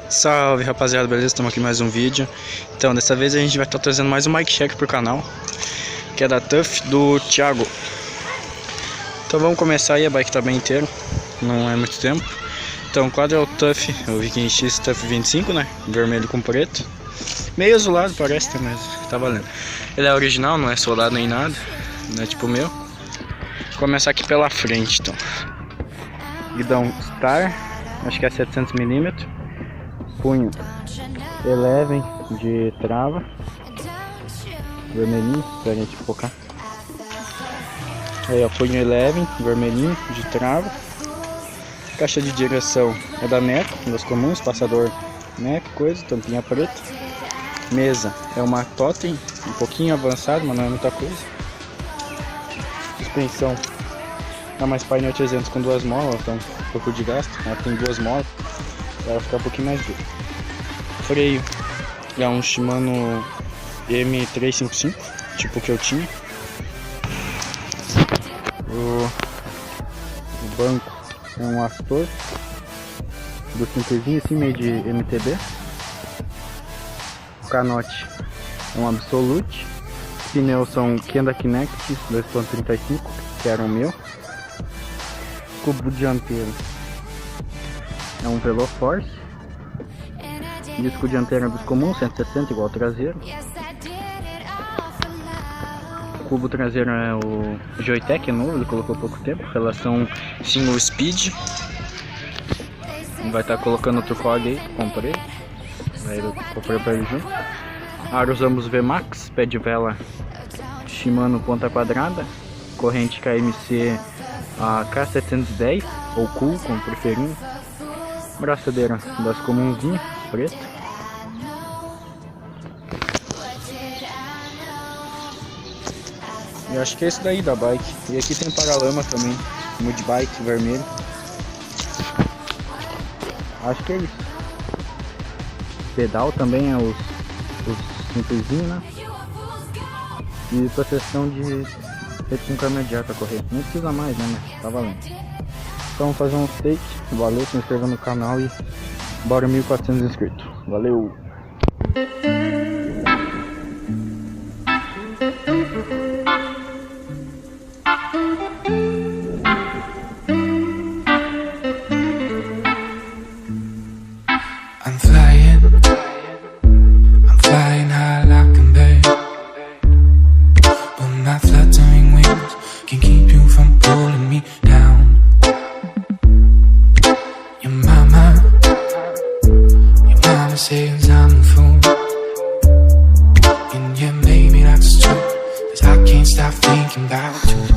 Salve rapaziada, beleza? Estamos aqui em mais um vídeo. Então dessa vez a gente vai estar trazendo mais um mic check pro canal, que é da TUF do Thiago. Então vamos começar aí, a bike tá bem inteira, não é muito tempo. Então o quadro é o TUF, o Viking X TUF 25, né? Vermelho com preto. Meio azulado parece, mas tá valendo. Ele é original, não é soldado nem nada, não é tipo o meu. Vou começar aqui pela frente, então. Guidão Star, acho que é 700mm. Punho Eleven de trava, vermelhinho, pra gente focar. Aí ó, punho Eleven, vermelhinho, de trava. Caixa de direção é da Neco, das comuns, passador Neco, coisa, tampinha preta. Mesa é uma Totem, um pouquinho avançado, mas não é muita coisa. Suspensão é mais painel 300 com duas molas, então um pouco de gasto. Ela tem duas molas, ela fica um pouquinho mais dura. Freio é um Shimano M355, tipo que eu tinha. O banco é um Astor do simplesinho, assim, meio de MTB. O canote é um Absolute. Pneus são Kenda Kinect 2.35, que era o meu. Cubo dianteiro é um Veloforce. Disco dianteiro dos comuns, 160 igual ao traseiro. O cubo traseiro é o Joytech, é novo, ele colocou há pouco tempo, relação single speed. Vai estar colocando outro fog aí, comprei. Aí eu comprei para ele junto. Aros ambos VMAX, pé de vela Shimano ponta quadrada, corrente KMC a K710 ou Cool, como preferindo. Braçadeira das comunzinhas, preta. Eu acho que é esse daí da bike. E aqui tem paralama também, mud bike vermelho. Acho que é isso. Pedal também é os simplesinhos, né? E proteção de feito com carmeadiar pra correr. Não precisa mais, né? Mas tá valendo. Então vamos fazer um take. Valeu, se inscreva no canal e bora 1400 inscritos. Valeu! I'm flying high like a bird, but my fluttering wings can keep you from pulling me down. Your mama says I'm a fool, and yeah, maybe that's true, 'cause I can't stop thinking about you.